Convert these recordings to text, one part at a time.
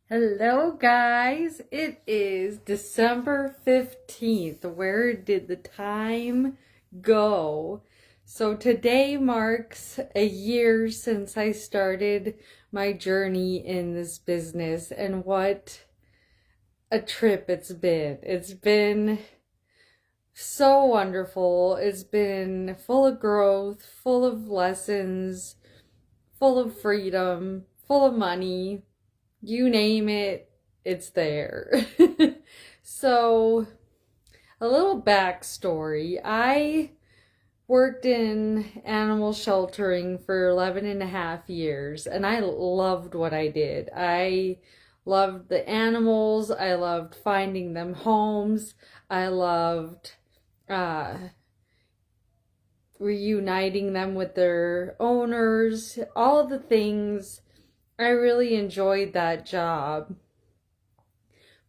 Hello, guys. It is December 15th. Where did the time go? So, today marks a year since I started my journey in this business, and what a trip it's been. It's been so wonderful. It's been full of growth, full of lessons, full of freedom, full of money. You name it, it's there. So, a little backstory. I worked in animal sheltering for 11 and a half years, and I loved what I did. I loved the animals, I loved finding them homes, I loved uh, reuniting them with their owners, all of the things. I really enjoyed that job.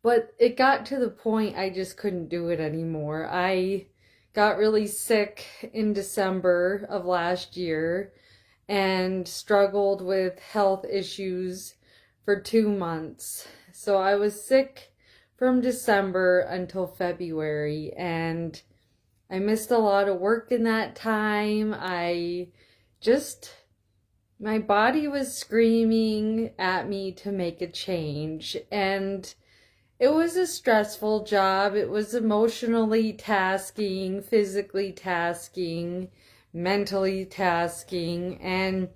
But it got to the point I just couldn't do it anymore. I got really sick in December of last year and struggled with health issues for 2 months. So I was sick from December until February, and I missed a lot of work in that time. Just my body was screaming at me to make a change, and it was a stressful job. It was emotionally tasking, physically tasking, mentally tasking, and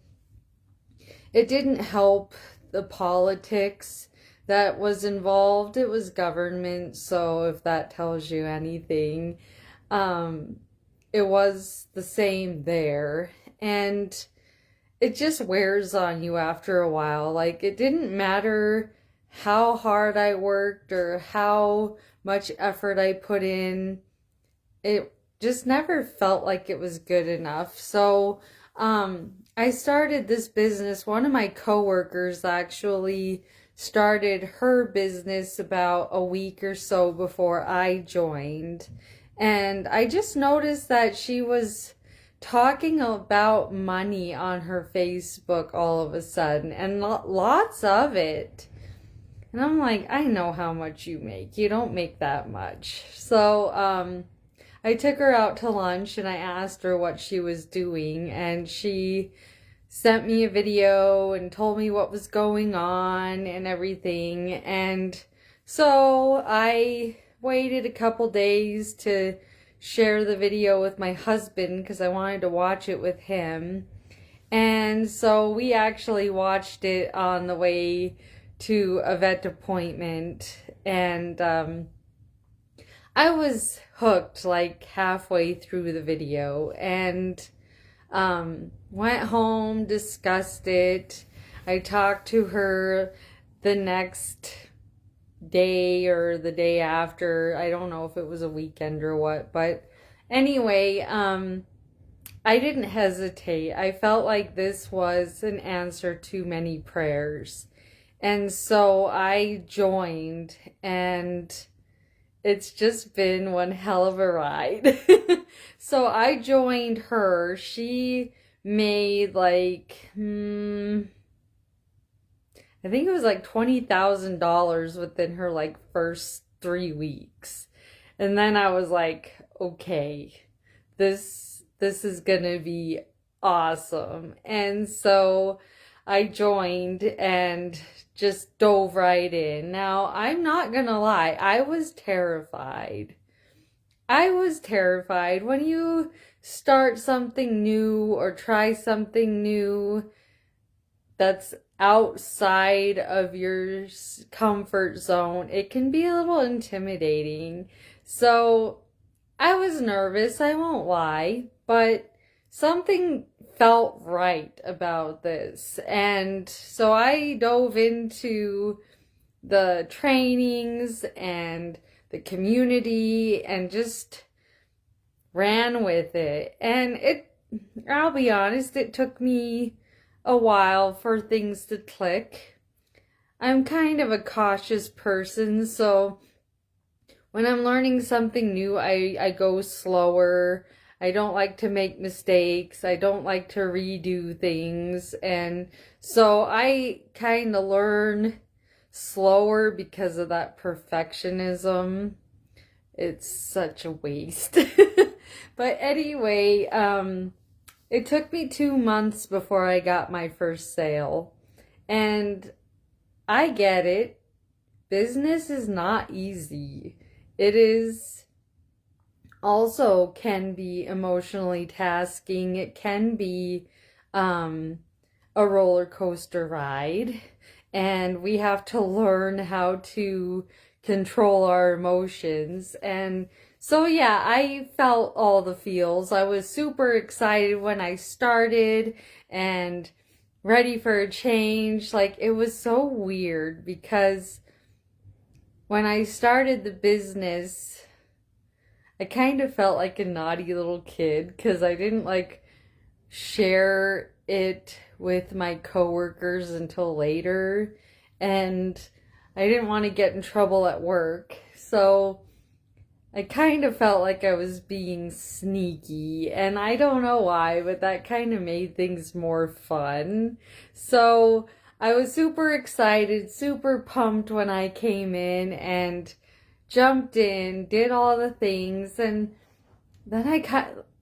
it didn't help the politics that was involved. It was government, so if that tells you anything, um, it was the same there. And it just wears on you after a while. Like, it didn't matter how hard I worked or how much effort I put in. It just never felt like it was good enough. So, I started this business. One of my coworkers actually started her business about a week or so before I joined. And I just noticed that she was talking about money on her Facebook all of a sudden, and lots of it. And I'm like, I know how much you make. You don't make that much. So, I took her out to lunch and I asked her what she was doing, and she sent me a video and told me what was going on and everything. And so I waited a couple days to share the video with my husband because I wanted to watch it with him. And so we actually watched it on the way to a vet appointment, and I was hooked like halfway through the video, and went home, discussed it. I talked to her the next day or the day after. I don't know if it was a weekend or what, but anyway, I didn't hesitate. I felt like this was an answer to many prayers. And so I joined, and it's just been one hell of a ride. So I joined her. She made like, I think it was like $20,000 within her like first 3 weeks. And then I was like, okay, this is gonna be awesome. And so I joined and just dove right in. Now, I'm not gonna lie, I was terrified. I was terrified. When you start something new or try something new that's outside of your comfort zone, it can be a little intimidating. So I was nervous, I won't lie, but something felt right about this. And so I dove into the trainings and the community and just ran with it. And I'll be honest, it took me a while for things to click. I'm kind of a cautious person, so when I'm learning something new, I go slower. I don't like to make mistakes. I don't like to redo things. And so I kind of learn slower because of that perfectionism. It's such a waste. But anyway, it took me 2 months before I got my first sale. And I get it. Business is not easy. It is also can be emotionally tasking. It can be a roller coaster ride. And we have to learn how to control our emotions. And so, yeah, I felt all the feels. I was super excited when I started and ready for a change. Like, it was so weird because when I started the business, I kind of felt like a naughty little kid because I didn't like share it with my coworkers until later, and I didn't want to get in trouble at work. So I kind of felt like I was being sneaky, and I don't know why, but that kind of made things more fun. So I was super excited, super pumped when I came in and jumped in, did all the things, and then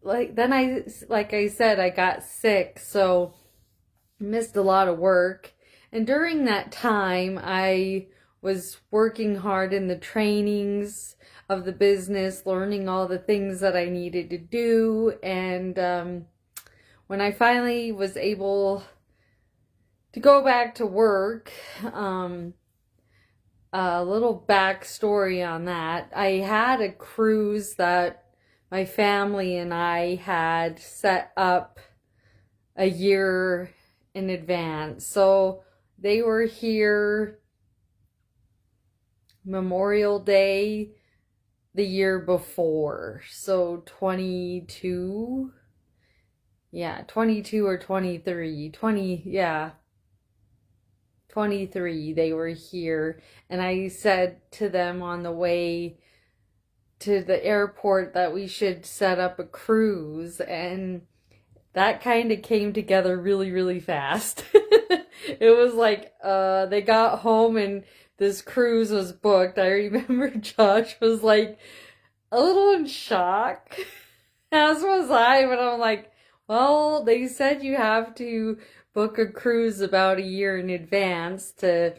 like I said, I got sick, so missed a lot of work. And during that time, I was working hard in the trainings of the business, learning all the things that I needed to do. And when I finally was able to go back to work, a little backstory on that. I had a cruise that my family and I had set up a year in advance. So they were here Memorial Day the year before. So 22, yeah, 22 or 23, 20, yeah, 23, they were here. And I said to them on the way to the airport that we should set up a cruise, and that kind of came together really, really fast. It was like, they got home and this cruise was booked. I remember Josh was like a little in shock, as was I, but I'm like, well, they said you have to book a cruise about a year in advance to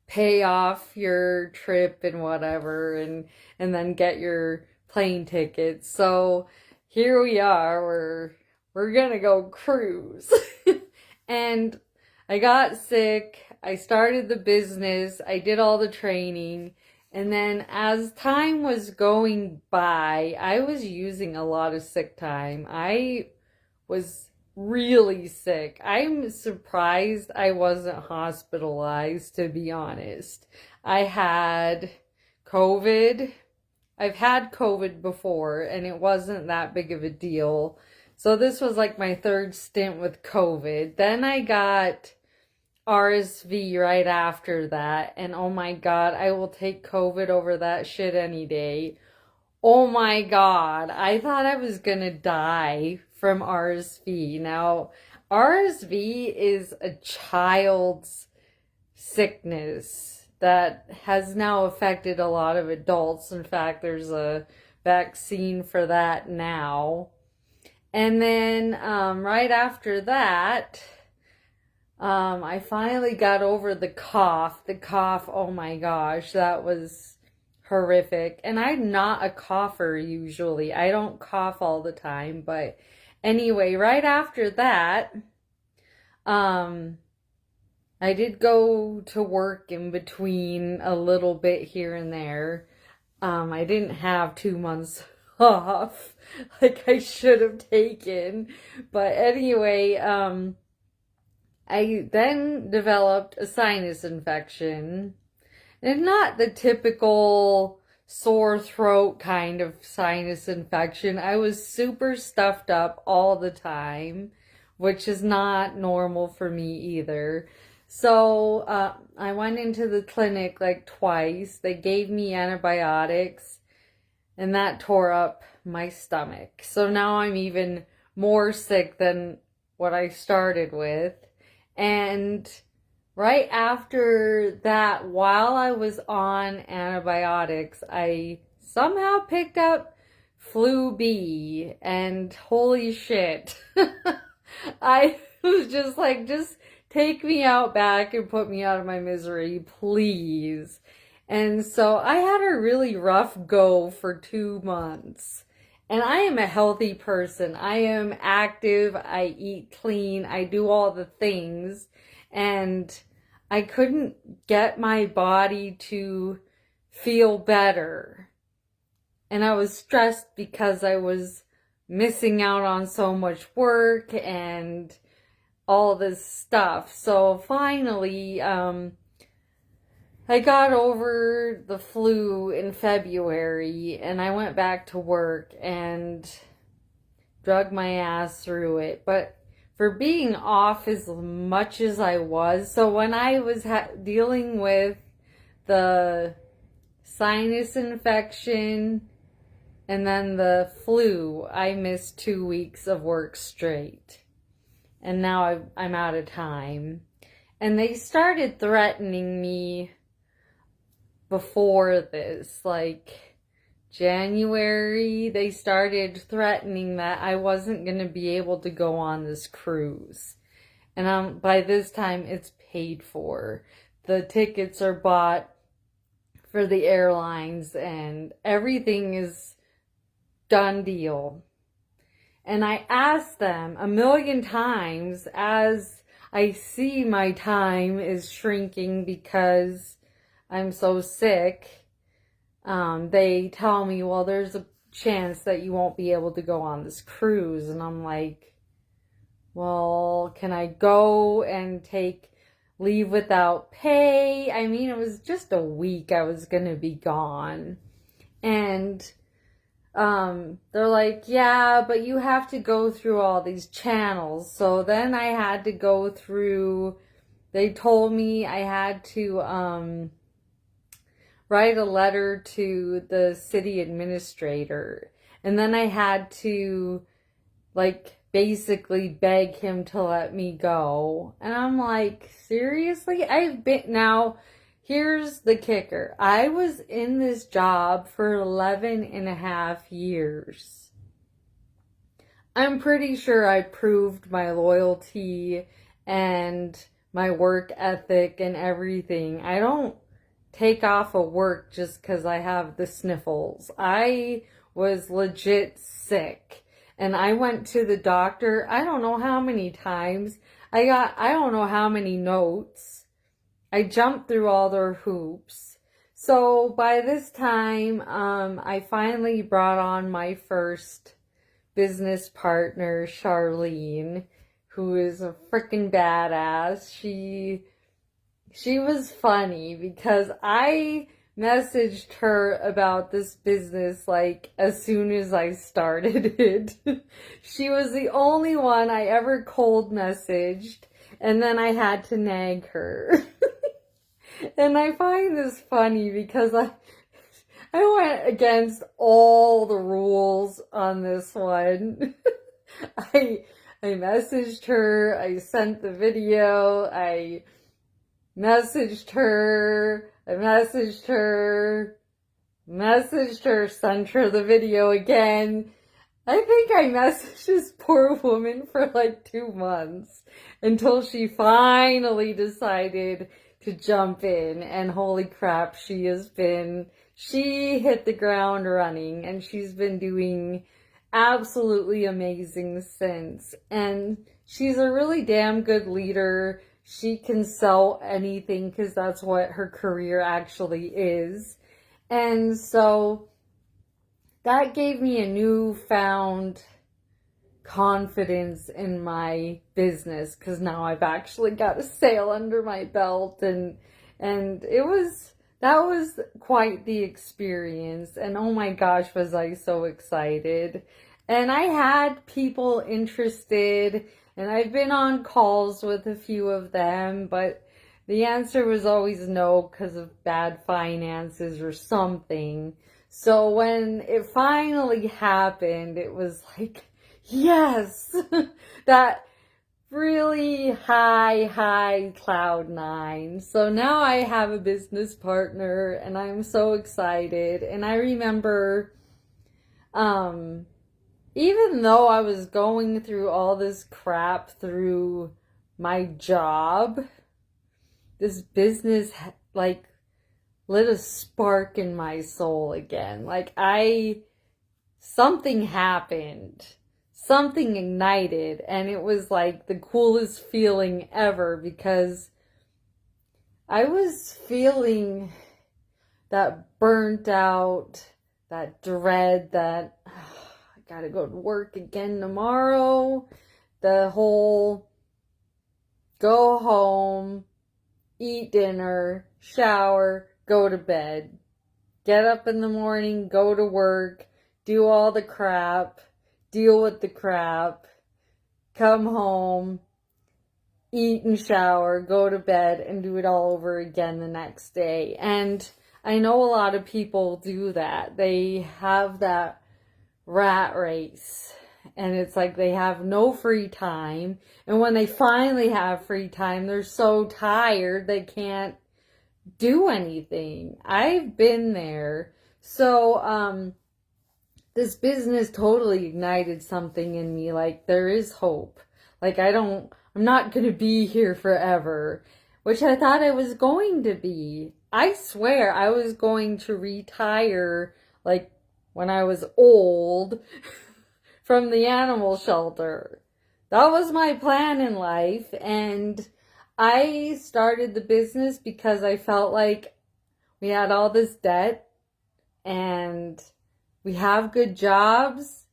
pay off your trip and whatever, and then get your plane tickets. So here we are, we're gonna go cruise. And I got sick, I started the business, I did all the training, and then as time was going by, I was using a lot of sick time. I was really sick. I'm surprised I wasn't hospitalized, to be honest. I had COVID. I've had COVID before, and it wasn't that big of a deal. So this was like my third stint with COVID. Then I got RSV right after that, and oh my God, I will take COVID over that shit any day. Oh my God, I thought I was gonna die from RSV. Now, RSV is a child's sickness that has now affected a lot of adults. In fact, there's a vaccine for that now. And then right after that, I finally got over the cough. The cough, oh my gosh, that was horrific. And I'm not a cougher usually. I don't cough all the time, but anyway, right after that, I did go to work in between a little bit here and there. I didn't have 2 months off like I should have taken. But anyway, I then developed a sinus infection. And not the typical sore throat kind of sinus infection. I was super stuffed up all the time, which is not normal for me either. So I went into the clinic like twice. They gave me antibiotics, and that tore up my stomach. So now I'm even more sick than what I started with. And right after that, while I was on antibiotics, I somehow picked up flu B, and holy shit. I was just like, just take me out back and put me out of my misery, please. And so I had a really rough go for 2 months. And I am a healthy person. I am active. I eat clean. I do all the things. And I couldn't get my body to feel better. And I was stressed because I was missing out on so much work and all this stuff. So finally, I got over the flu in February, and I went back to work and drug my ass through it. But for being off as much as I was, so when I was dealing with the sinus infection and then the flu, I missed 2 weeks of work straight. And now I'm out of time. And they started threatening me before this, like January, they started threatening that I wasn't going to be able to go on this cruise. And by this time, it's paid for. The tickets are bought for the airlines, and everything is done deal. And I asked them a million times as I see my time is shrinking because I'm so sick. They tell me, well, there's a chance that you won't be able to go on this cruise. And I'm like, well, can I go and take leave without pay? I mean, it was just a week I was going to be gone. And they're like, yeah, but you have to go through all these channels. So then I had to go through, they told me I had to, write a letter to the city administrator. And then I had to, like, basically beg him to let me go. And I'm like, seriously? Now, here's the kicker. I was in this job for 11 and a half years. I'm pretty sure I proved my loyalty and my work ethic and everything. I don't take off of work just because I have the sniffles. I was legit sick. And I went to the doctor, I don't know how many times. I don't know how many notes. I jumped through all their hoops. So by this time, I finally brought on my first business partner, Charlene, who is a freaking badass. She was funny because I messaged her about this business like as soon as I started it. She was the only one I ever cold messaged, and then I had to nag her. And I find this funny because I went against all the rules on this one. I messaged her, I sent the video, I messaged her, sent her the video again. I think I messaged this poor woman for like 2 months until she finally decided to jump in, and holy crap, she hit the ground running, and she's been doing absolutely amazing since. And she's a really damn good leader. She can sell anything because that's what her career actually is. And so that gave me a newfound confidence in my business because now I've actually got a sale under my belt, and that was quite the experience. And oh my gosh, was I so excited. And I had people interested, and I've been on calls with a few of them, but the answer was always no because of bad finances or something. So when it finally happened, it was like, yes, that really high cloud nine. So now I have a business partner and I'm so excited. And I remember, even though I was going through all this crap through my job, this business like lit a spark in my soul again. Like something happened. Something ignited, and it was like the coolest feeling ever because I was feeling that burnt out, that dread that I gotta go to work again tomorrow. The whole go home, eat dinner, shower, go to bed, get up in the morning, go to work, do all the crap, deal with the crap, come home, eat and shower, go to bed, and do it all over again the next day. And I know a lot of people do that. They have that rat race. And it's like they have no free time. And when they finally have free time, they're so tired they can't do anything. I've been there. So, this business totally ignited something in me. Like, there is hope. Like, I'm not going to be here forever, which I thought I was going to be. I swear I was going to retire, like, when I was old from the animal shelter. That was my plan in life, and I started the business because I felt like we had all this debt, and we have good jobs,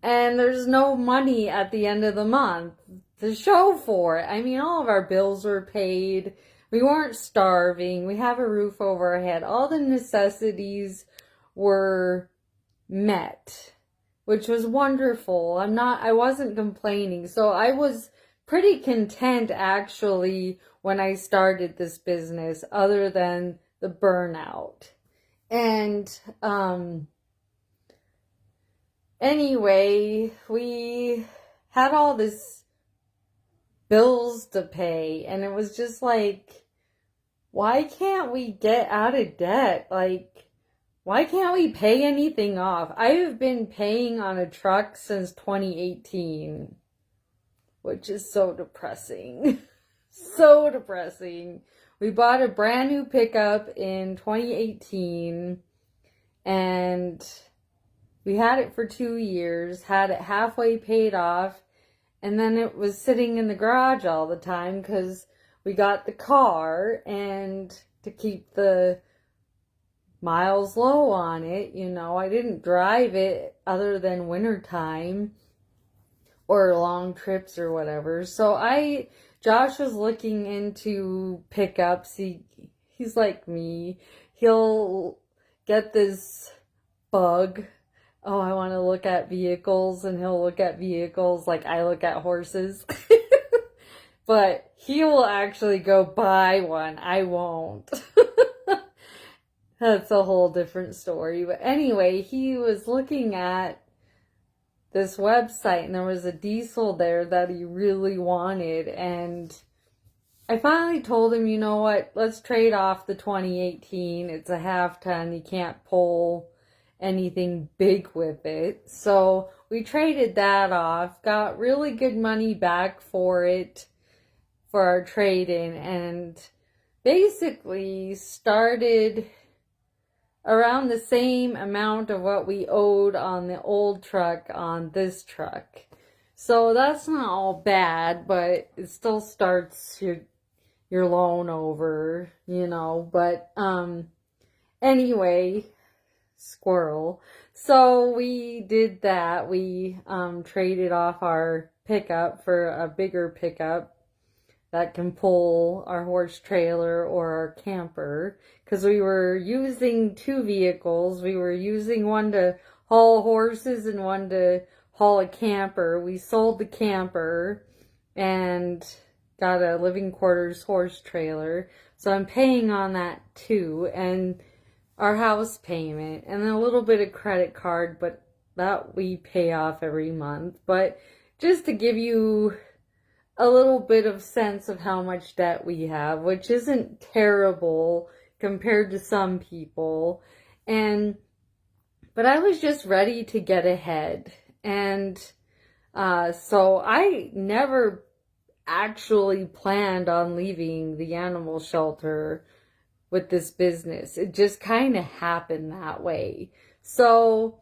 and there's no money at the end of the month to show for it. I mean, all of our bills were paid. We weren't starving. We have a roof over our head. All the necessities were met, which was wonderful. I wasn't complaining. So I was pretty content actually when I started this business, other than the burnout. And anyway, we had all this bills to pay, and it was just like, why can't we get out of debt? Like, why can't we pay anything off? I have been paying on a truck since 2018, which is so depressing. So depressing. We bought a brand new pickup in 2018, and we had it for 2 years, had it halfway paid off, and then it was sitting in the garage all the time because we got the car, and to keep the miles low on it, I didn't drive it other than wintertime or long trips or whatever. So Josh was looking into pickups. He's like me. He'll get this bug. Oh, I want to look at vehicles, and he'll look at vehicles like I look at horses. But he will actually go buy one. I won't. That's a whole different story. But anyway, he was looking at this website, and there was a diesel there that he really wanted, and I finally told him, you know what, let's trade off the 2018. It's a half ton. You can't pull anything big with it. So we traded that off, got really good money back for it, for our trade-in, and basically started around the same amount of what we owed on the old truck on this truck. So that's not all bad, but it still starts your loan over, But anyway, squirrel. So we did that. We traded off our pickup for a bigger pickup that can pull our horse trailer or our camper, because we were using two vehicles. We were using one to haul horses and one to haul a camper. We sold the camper and got a living quarters horse trailer, so I'm paying on that too, and our house payment, and then a little bit of credit card, but that we pay off every month. But just to give you a little bit of sense of how much debt we have, which isn't terrible compared to some people. But I was just ready to get ahead. And so I never actually planned on leaving the animal shelter with this business. It just kind of happened that way. So,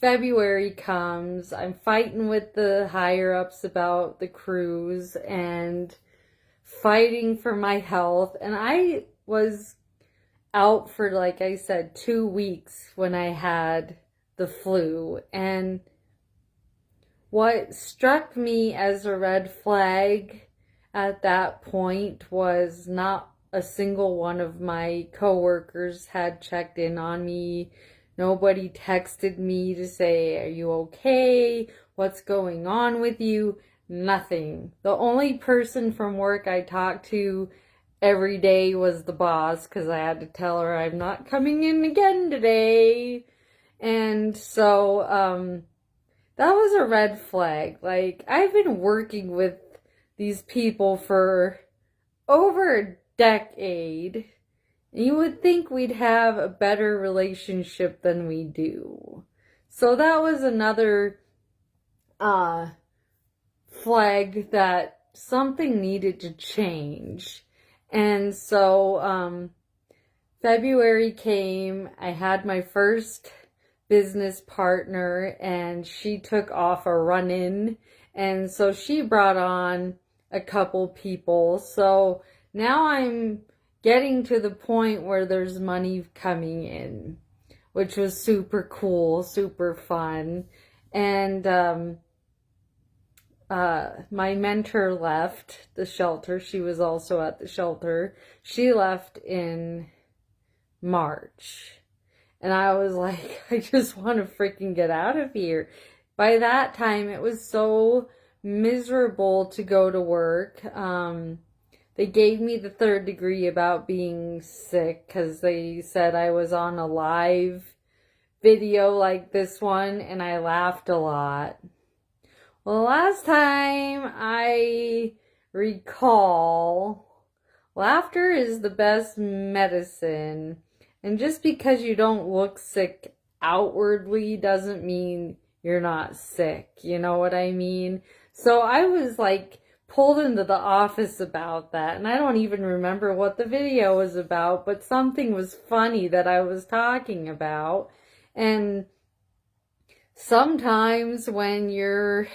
February comes, I'm fighting with the higher ups about the cruise and fighting for my health. And I was out for, like I said, 2 weeks when I had the flu. And what struck me as a red flag at that point was not a single one of my coworkers had checked in on me. Nobody texted me to say, "Are you okay? What's going on with you?" Nothing. The only person from work I talked to every day was the boss, because I had to tell her I'm not coming in again today. And so, that was a red flag. Like, I've been working with these people for over a decade. You would think we'd have a better relationship than we do. So that was another flag that something needed to change. And so February came, I had my first business partner, and she took off a run-in, and so she brought on a couple people. So now I'm getting to the point where there's money coming in, which was super cool, super fun. And my mentor left the shelter. She was also at the shelter. She left in March. And I was like, I just want to freaking get out of here. By that time, it was so miserable to go to work. They gave me the 3rd degree about being sick because they said I was on a live video like this one and I laughed a lot. Well, last time I recall, laughter is the best medicine. And just because you don't look sick outwardly doesn't mean you're not sick. You know what I mean? So I was like pulled into the office about that. And I don't even remember what the video was about, but something was funny that I was talking about. And sometimes when you're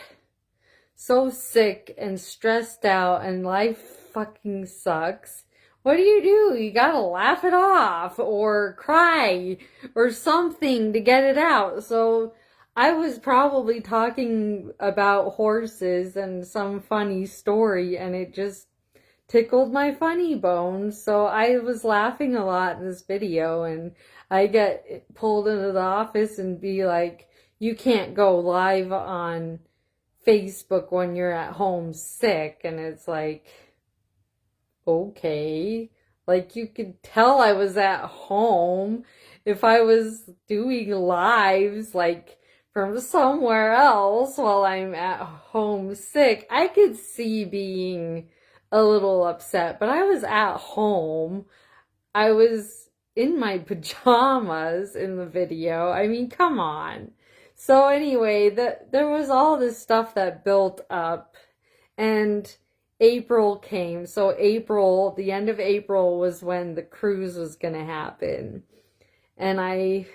so sick and stressed out and life fucking sucks, what do? You gotta laugh it off or cry or something to get it out. So I was probably talking about horses and some funny story, and it just tickled my funny bones. So I was laughing a lot in this video, and I get pulled into the office and be like, you can't go live on Facebook when you're at home sick. And it's like, okay, like you could tell I was at home if I was doing lives like from somewhere else while I'm at home sick. I could see being a little upset, but I was at home. I was in my pajamas in the video. I mean, come on. So anyway, there was all this stuff that built up, and April came. So April, the end of April was when the cruise was going to happen. And I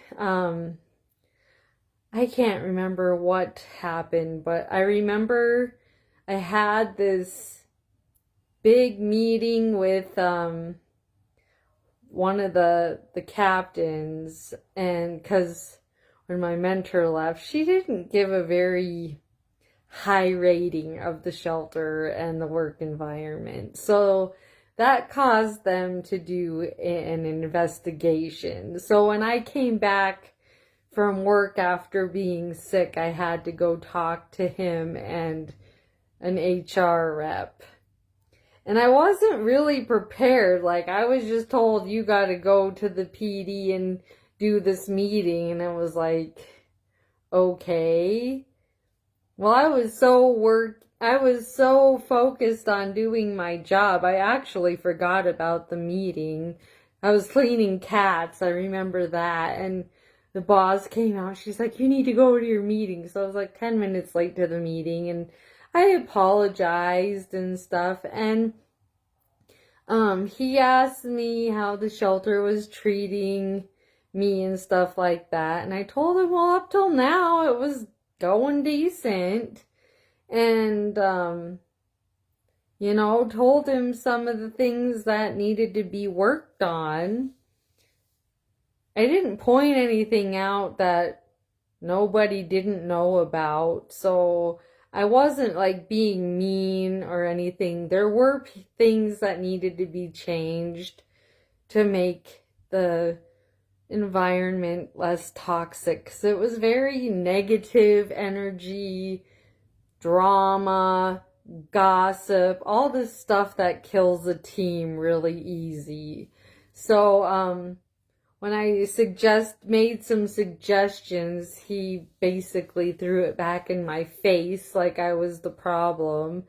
can't remember what happened, but I remember I had this big meeting with one of the captains, and because when my mentor left, she didn't give a very high rating of the shelter and the work environment. So that caused them to do an investigation. So when I came back from work after being sick, I had to go talk to him and an HR rep. And I wasn't really prepared. Like, I was just told, you got to go to the PD and do this meeting. And it was like, okay. Well, I was so focused on doing my job, I actually forgot about the meeting. I was cleaning cats, I remember that, and the boss came out. She's like, "You need to go to your meeting." So I was like 10 minutes late to the meeting, and I apologized and stuff, and he asked me how the shelter was treating me and stuff like that. And I told him, well, up till now, it was going decent. And, told him some of the things that needed to be worked on. I didn't point anything out that nobody didn't know about. So I wasn't like being mean or anything. There were things that needed to be changed to make the environment less toxic. So it was very negative energy, drama, gossip, all this stuff that kills a team really easy. So, when I made some suggestions, he basically threw it back in my face like I was the problem.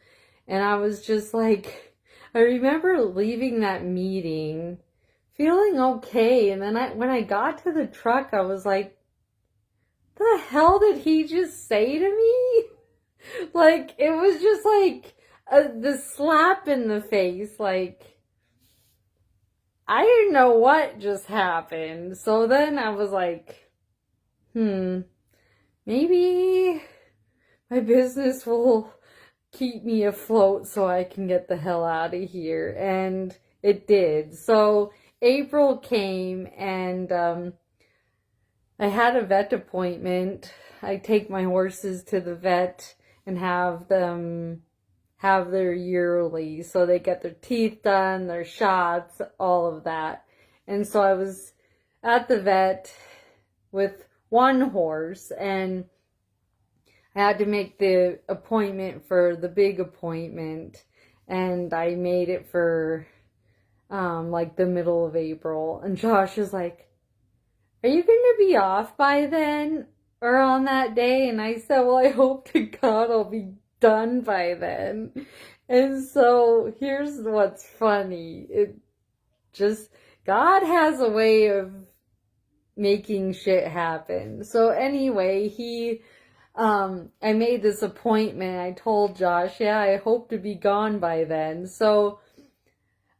And I was just like, I remember leaving that meeting feeling okay. And then when I got to the truck, I was like, the hell did he just say to me? Like, it was just like the slap in the face. Like, I didn't know what just happened. So then I was like, maybe my business will keep me afloat so I can get the hell out of here. And it did. So April came, and I had a vet appointment. I take my horses to the vet and have them have their yearly, so they get their teeth done, their shots, all of that. And so I was at the vet with one horse, and I had to make the appointment for the big appointment, and I made it for like the middle of April. And Josh is like, "Are you going to be off by then or on that day?" And I said, "Well, I hope to God I'll be done by then." And so here's what's funny. It just, God has a way of making shit happen. So anyway, I made this appointment. I told Josh, yeah, I hope to be gone by then. So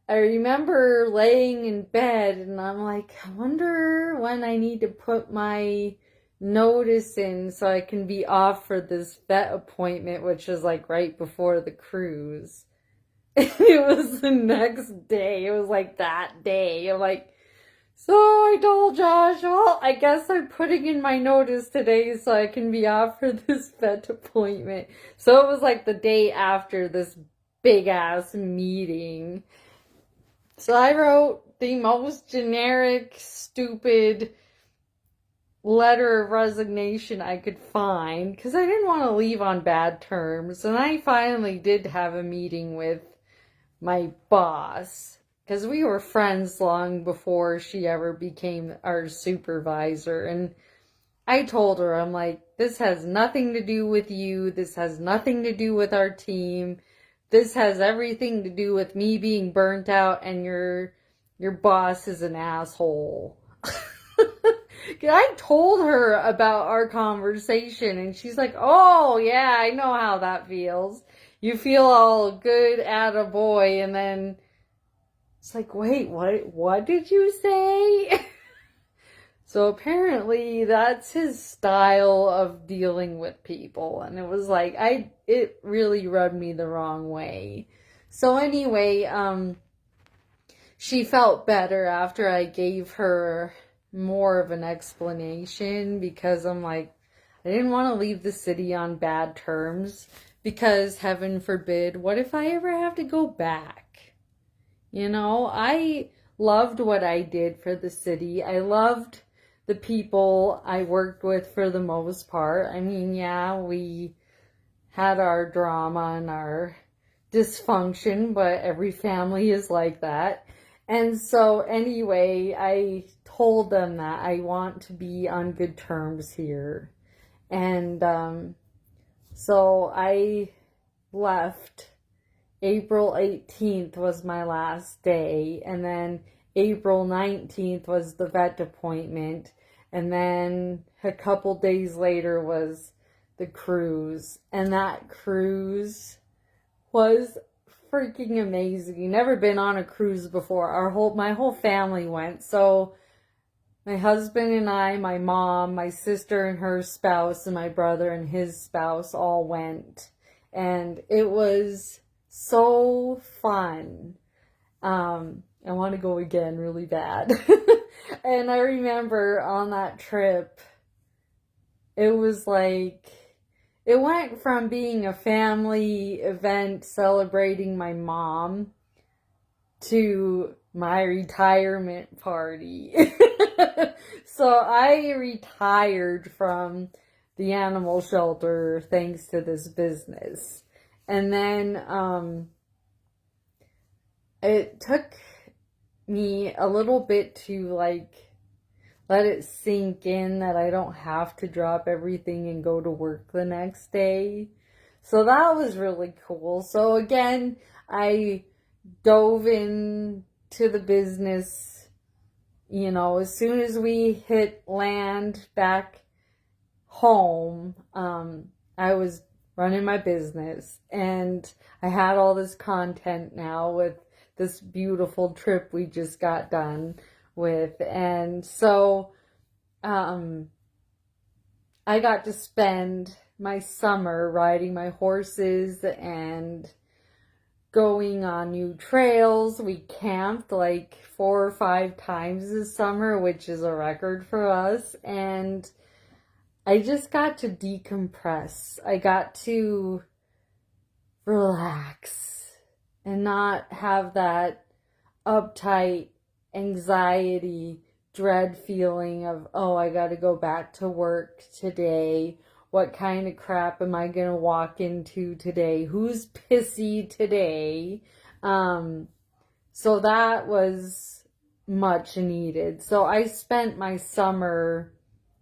I remember laying in bed, and I'm like, I wonder when I need to put my notice in so I can be off for this vet appointment, which was like right before the cruise. It was the next day. It was like that day. I'm like, so I told Josh, well, I guess I'm putting in my notice today so I can be off for this vet appointment. So it was like the day after this big ass meeting. So I wrote the most generic, stupid letter of resignation I could find because I didn't want to leave on bad terms. And I finally did have a meeting with my boss because we were friends long before she ever became our supervisor. And I told her, I'm like, this has nothing to do with you. This has nothing to do with our team. This has everything to do with me being burnt out, and your boss is an asshole. I told her about our conversation, and she's like, "Oh, yeah, I know how that feels. You feel all good at a boy, and then it's like, wait, what did you say?" So apparently that's his style of dealing with people. And it was like, it really rubbed me the wrong way. So anyway, she felt better after I gave her more of an explanation, because I'm like, I didn't want to leave the city on bad terms, because heaven forbid, what if I ever have to go back? I loved what I did for the city. I loved the people I worked with for the most part. I mean, yeah, we had our drama and our dysfunction, but every family is like that. And so anyway, I told them that I want to be on good terms here. And So I left. April 18th was my last day, and then April 19th was the vet appointment, and then a couple days later was the cruise. And that cruise was freaking amazing. Never been on a cruise before. My whole family went. So my husband and I, my mom, my sister and her spouse, and my brother and his spouse all went. And it was so fun. I want to go again really bad. And I remember on that trip, it was like, it went from being a family event celebrating my mom to my retirement party. So I retired from the animal shelter thanks to this business. And then it took me a little bit to like let it sink in that I don't have to drop everything and go to work the next day. So that was really cool. So again, I dove into the business, as soon as we hit land back home. I was running my business, and I had all this content now with this beautiful trip we just got done with. And so I got to spend my summer riding my horses and going on new trails. We camped like 4 or 5 times this summer, which is a record for us. And I just got to decompress. I got to relax and not have that uptight anxiety, dread feeling of, oh, I got to go back to work today. What kind of crap am I going to walk into today? Who's pissy today? So that was much needed. So I spent my summer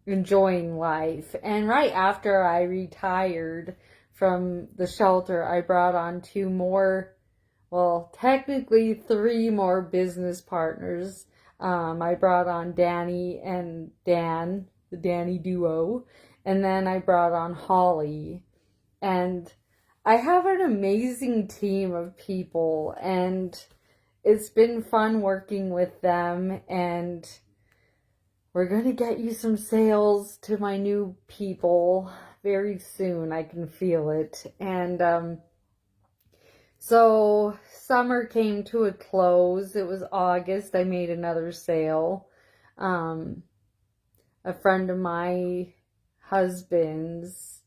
enjoying life. And right after I retired from the shelter, I brought on 2 more, well, technically 3 more business partners. I brought on Danny and Dan, the Danny duo, and then I brought on Holly. And I have an amazing team of people, and it's been fun working with them. And we're going to get you some sales to my new people very soon. I can feel it. And so summer came to a close. It was August. I made another sale. A friend of my husband's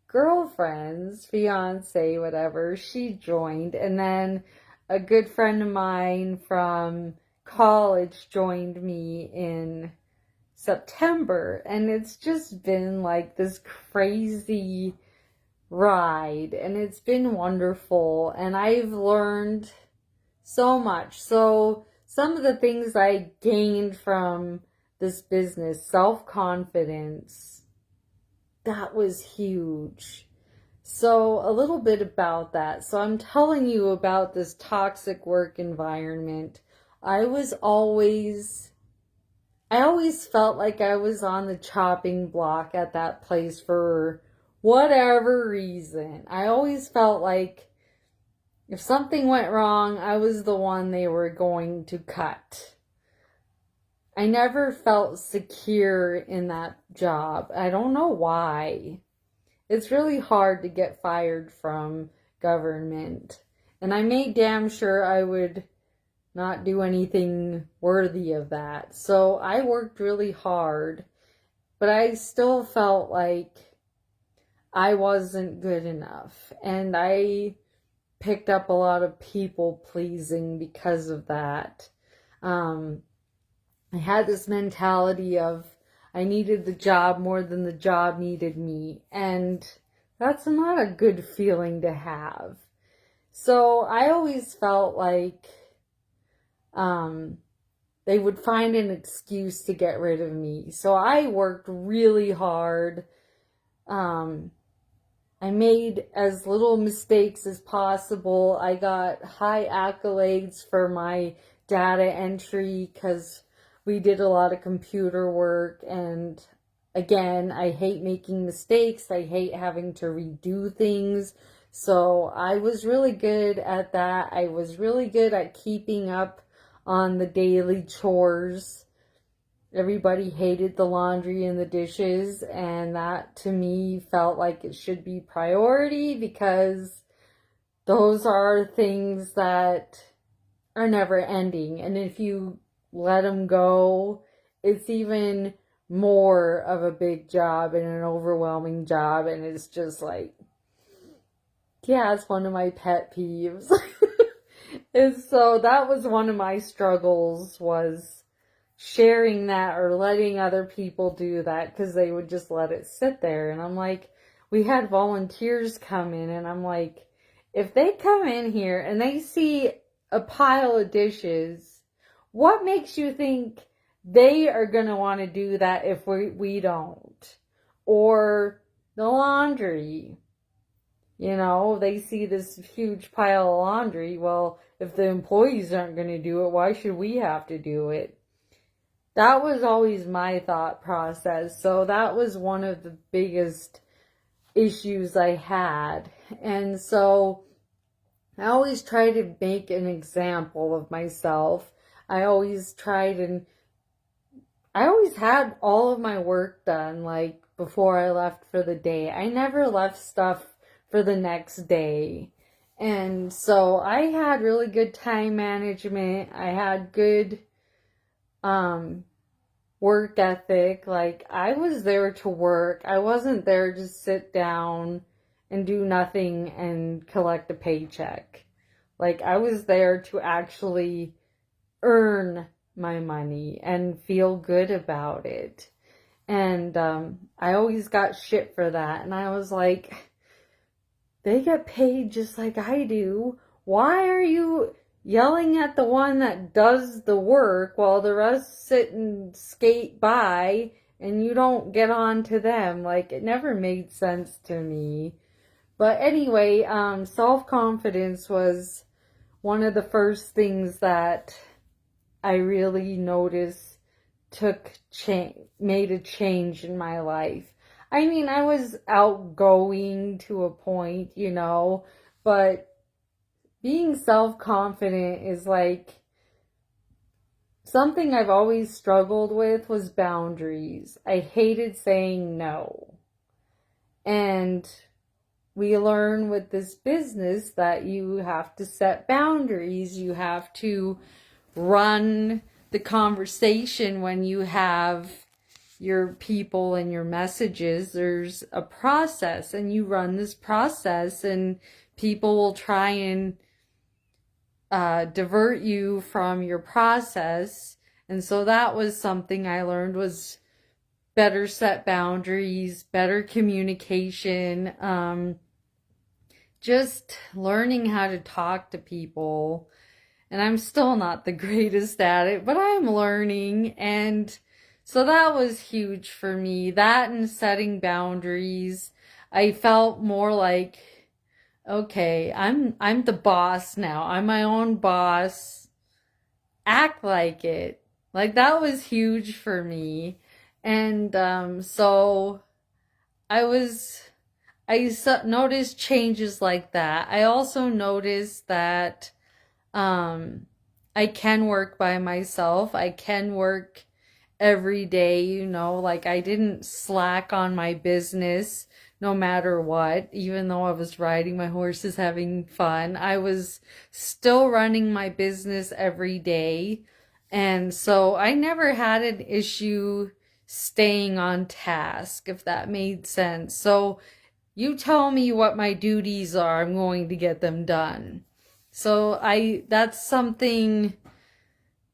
girlfriend's fiance, whatever, she joined. And then a good friend of mine from college joined me in September, and it's just been like this crazy ride, and it's been wonderful, and I've learned so much. So some of the things I gained from this business, self-confidence, that was huge. So a little bit about that. So I'm telling you about this toxic work environment. I always felt like I was on the chopping block at that place for whatever reason. I always felt like if something went wrong, I was the one they were going to cut. I never felt secure in that job. I don't know why. It's really hard to get fired from government. And I made damn sure I would not do anything worthy of that. So I worked really hard, but I still felt like I wasn't good enough. And I picked up a lot of people pleasing because of that. I had this mentality of I needed the job more than the job needed me. And that's not a good feeling to have. So I always felt like they would find an excuse to get rid of me. So I worked really hard. I made as little mistakes as possible. I got high accolades for my data entry because we did a lot of computer work. And again, I hate making mistakes. I hate having to redo things. So I was really good at that. I was really good at keeping up on the daily chores. Everybody hated the laundry and the dishes, and that to me felt like it should be priority because those are things that are never ending. And if you let them go, it's even more of a big job and an overwhelming job. And it's just like, yeah, it's one of my pet peeves. And so that was one of my struggles, was sharing that or letting other people do that, because they would just let it sit there. And I'm like, we had volunteers come in, and I'm like, if they come in here and they see a pile of dishes, what makes you think they are going to want to do that if we don't? Or the laundry. You know, they see this huge pile of laundry. Well, if the employees aren't going to do it, why should we have to do it? That was always my thought process. So that was one of the biggest issues I had. And so I always try to make an example of myself. I always had all of my work done, like, before I left for the day. I never left stuff for the next day. And so I had really good time management. I had good work ethic. Like, I was there to work. I wasn't there to sit down and do nothing and collect a paycheck. Like, I was there to actually earn my money and feel good about it. And I always got shit for that. And I was like, they get paid just like I do. Why are you yelling at the one that does the work while the rest sit and skate by and you don't get on to them? Like, it never made sense to me. But anyway, self-confidence was one of the first things that I really noticed made a change in my life. I mean, I was outgoing to a point, you know, but being self-confident is like something I've always struggled with was boundaries. I hated saying no. And we learn with this business that you have to set boundaries. You have to run the conversation when you have your people and your messages. There's a process, and you run this process, and people will try and divert you from your process. And so that was something I learned, was better set boundaries, better communication, just learning how to talk to people. And I'm still not the greatest at it, but I'm learning. And so that was huge for me. That and setting boundaries. I felt more like, okay, I'm the boss now. I'm my own boss. Act like it. Like, that was huge for me. And so I noticed changes like that. I also noticed that I can work by myself. I can work every day, you know, like, I didn't slack on my business no matter what. Even though I was riding my horses having fun, I was still running my business every day. And so I never had an issue staying on task, if that made sense. So you tell me what my duties are, I'm going to get them done. So that's something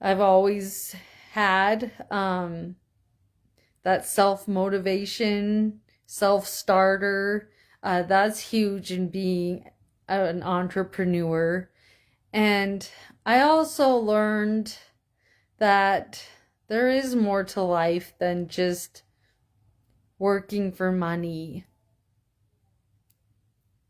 I've always had, that self-motivation, self-starter, that's huge in being an entrepreneur. And I also learned that there is more to life than just working for money.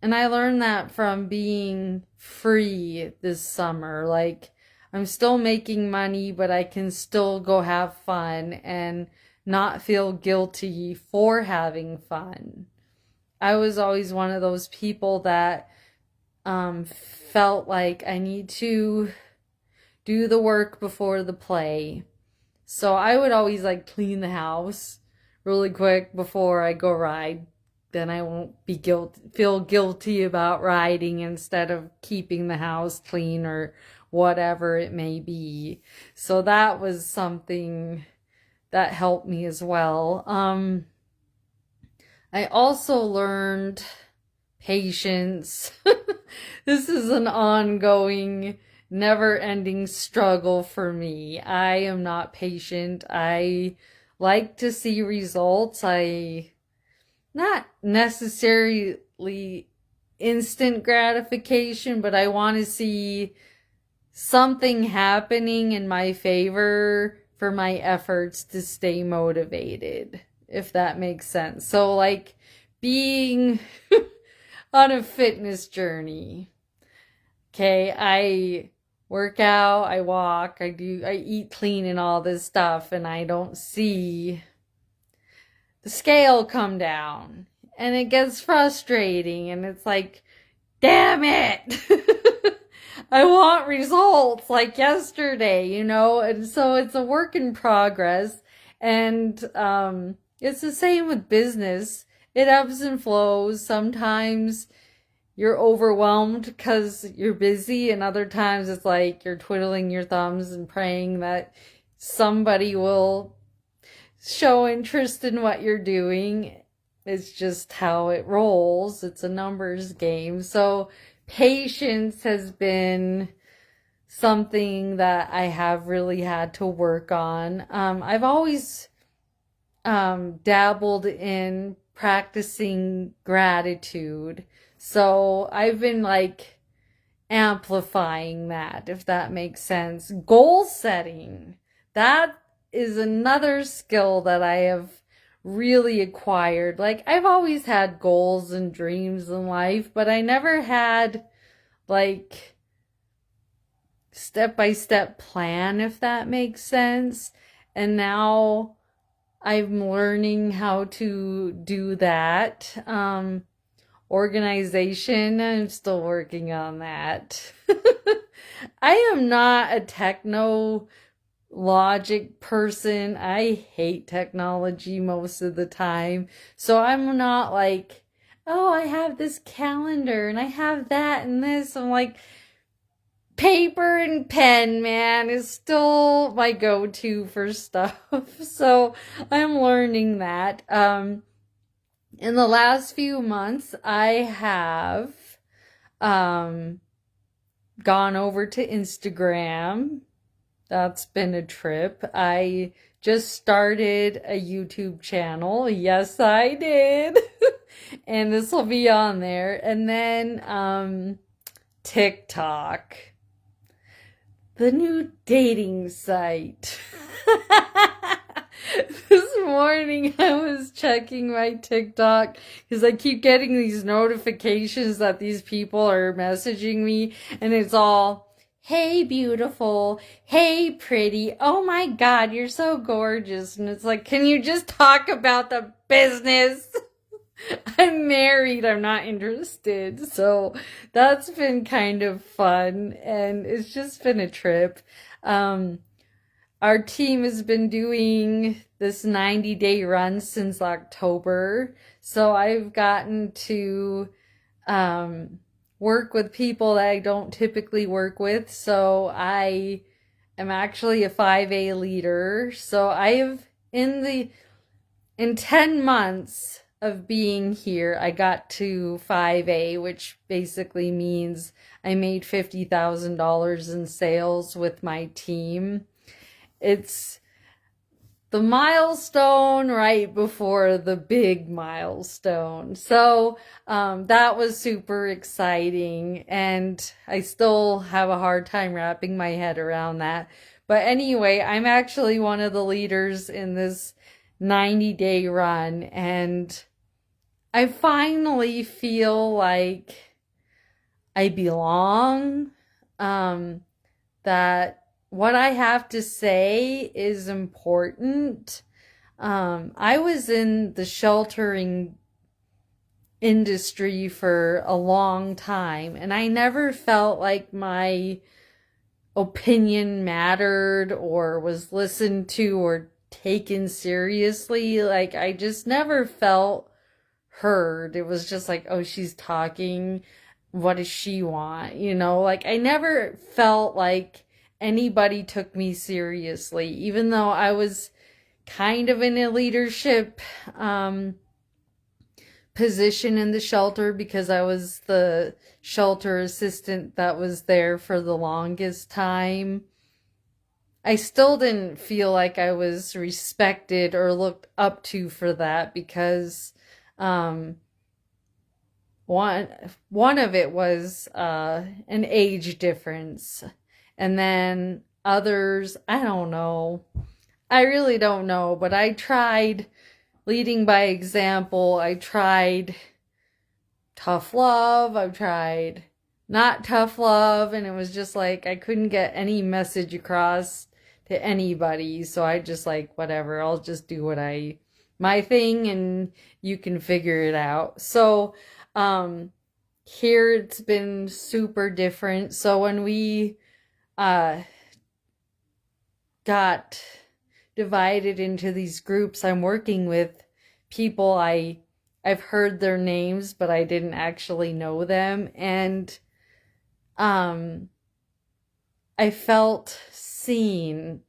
And I learned that from being free this summer. Like, I'm still making money, but I can still go have fun and not feel guilty for having fun. I was always one of those people that felt like I need to do the work before the play. So I would always like clean the house really quick before I go ride. Then I won't feel guilty about riding instead of keeping the house clean or whatever it may be. So that was something that helped me as well. I also learned patience. This is an ongoing, never-ending struggle for me. I am not patient. I like to see results. Not necessarily instant gratification, but I want to see something happening in my favor for my efforts to stay motivated, if that makes sense. So like being on a fitness journey. Okay, I work out, I walk, I eat clean and all this stuff, and I don't see the scale come down. And it gets frustrating, and it's like, damn it! I want results like yesterday, you know? And so it's a work in progress. And it's the same with business. It ebbs and flows. Sometimes you're overwhelmed because you're busy, and other times it's like you're twiddling your thumbs and praying that somebody will show interest in what you're doing. It's just how it rolls. It's a numbers game. So patience has been something that I have really had to work on. I've always dabbled in practicing gratitude. So I've been like amplifying that, if that makes sense. Goal setting. That is another skill that I have really acquired. Like, I've always had goals and dreams in life, but I never had like step-by-step plan, if that makes sense. And now I'm learning how to do that. Organization, I'm still working on that. I am not a techno logic person. I hate technology most of the time. So I'm not like, oh, I have this calendar and I have that and this. I'm like, paper and pen, man, is still my go-to for stuff. So I'm learning that. In the last few months, I have gone over to Instagram. That's been a trip. I just started a YouTube channel. Yes, I did. And this will be on there. And then TikTok, the new dating site. This morning I was checking my TikTok because I keep getting these notifications that these people are messaging me, and it's all, hey beautiful, hey pretty, oh my god, you're so gorgeous. And it's like, can you just talk about the business? I'm married, I'm not interested. So that's been kind of fun, and it's just been a trip. Our team has been doing this 90-day run since October. So I've gotten to work with people that I don't typically work with. So I am actually a 5A leader. So I have, in 10 months of being here, I got to 5A, which basically means I made $50,000 in sales with my team. It's the milestone right before the big milestone. So that was super exciting, and I still have a hard time wrapping my head around that. But anyway, I'm actually one of the leaders in this 90-day run, and I finally feel like I belong, that what I have to say is important. I was in the sheltering industry for a long time, and I never felt like my opinion mattered or was listened to or taken seriously. Like, I just never felt heard. It was just like, oh, she's talking. What does she want? Like, I never felt like anybody took me seriously, even though I was kind of in a leadership position in the shelter because I was the shelter assistant that was there for the longest time. I still didn't feel like I was respected or looked up to for that because um, one of it was an age difference, and then others, I don't know. I really don't know, but I tried leading by example. I tried tough love. I've tried not tough love, and it was just like I couldn't get any message across to anybody. So I just like, whatever, I'll just do my thing and you can figure it out. So here it's been super different. So when we uh got divided into these groups, I'm working with people I've heard their names, but I didn't actually know them. And I felt seen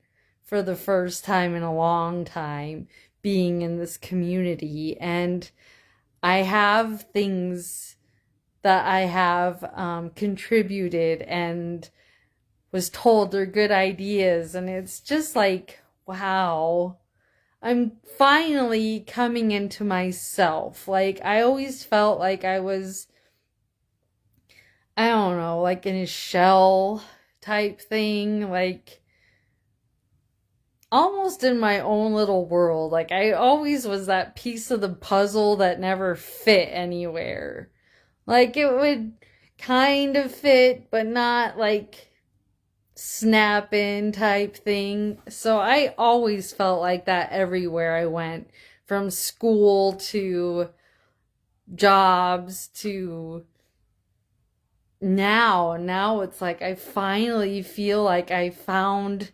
for the first time in a long time being in this community. And I have things that I have contributed and was told they're good ideas. And it's just like, wow, I'm finally coming into myself. Like, I always felt like I was, I don't know, like in a shell type thing, like almost in my own little world. Like, I always was that piece of the puzzle that never fit anywhere. Like, it would kind of fit, but not like snap in type thing. So I always felt like that everywhere I went, from school to jobs to now it's like I finally feel like I found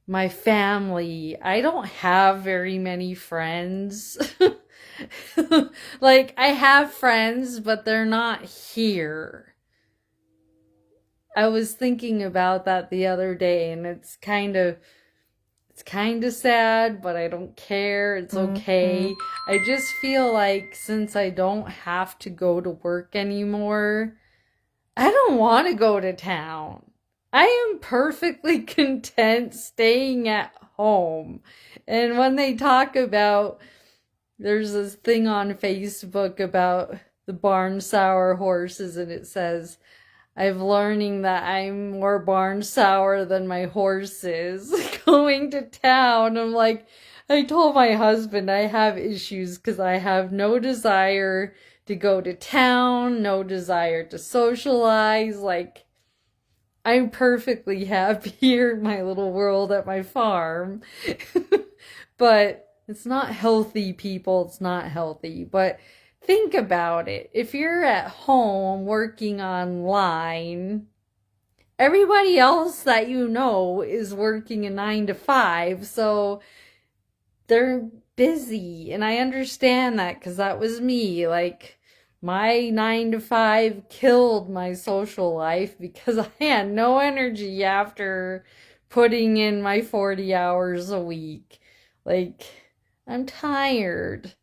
my family. I don't have very many friends. Like, I have friends, but they're not here. I was thinking about that the other day, and it's kind of sad, but I don't care. It's okay. I just feel like since I don't have to go to work anymore, I don't want to go to town. I am perfectly content staying at home. And when they talk about, there's this thing on Facebook about the barn sour horses, and it says, I'm learning that I'm more barn sour than my horses going to town. I'm like, I told my husband I have issues because I have no desire to go to town, no desire to socialize. Like, I'm perfectly happy here in my little world at my farm. But it's not healthy, people. It's not healthy. But think about it. If you're at home working online, everybody else that you know is working a 9 to 5, so they're busy. And I understand that because that was me. Like, my 9 to 5 killed my social life because I had no energy after putting in my 40 hours a week. Like, I'm tired.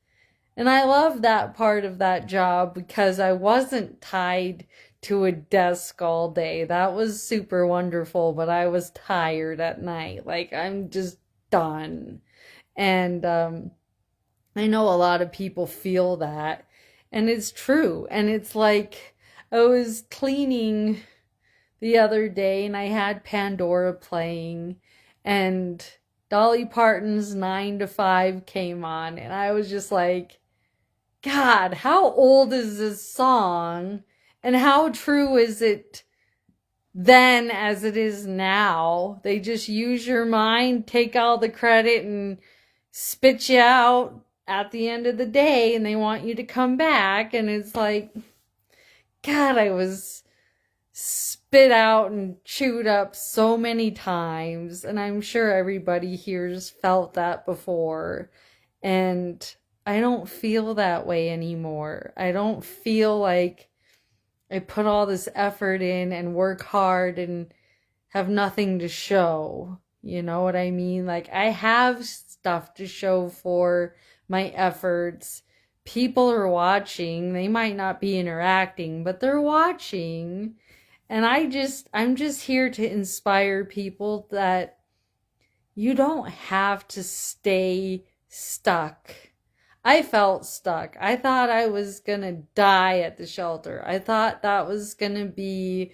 And I love that part of that job because I wasn't tied to a desk all day. That was super wonderful, but I was tired at night. Like, I'm just done. And I know a lot of people feel that. And it's true. And it's like, I was cleaning the other day and I had Pandora playing, and Dolly Parton's 9 to 5 came on, and I was just like, God, how old is this song? And how true is it then as it is now? They just use your mind, take all the credit, and spit you out at the end of the day, and they want you to come back. And it's like, God, I was spit out and chewed up so many times, and I'm sure everybody here's felt that before. And I don't feel that way anymore. I don't feel like I put all this effort in and work hard and have nothing to show. You know what I mean? Like, I have stuff to show for my efforts. People are watching. They might not be interacting, but they're watching. And I'm just here to inspire people that you don't have to stay stuck. I felt stuck. I thought I was gonna die at the shelter. I thought that was gonna be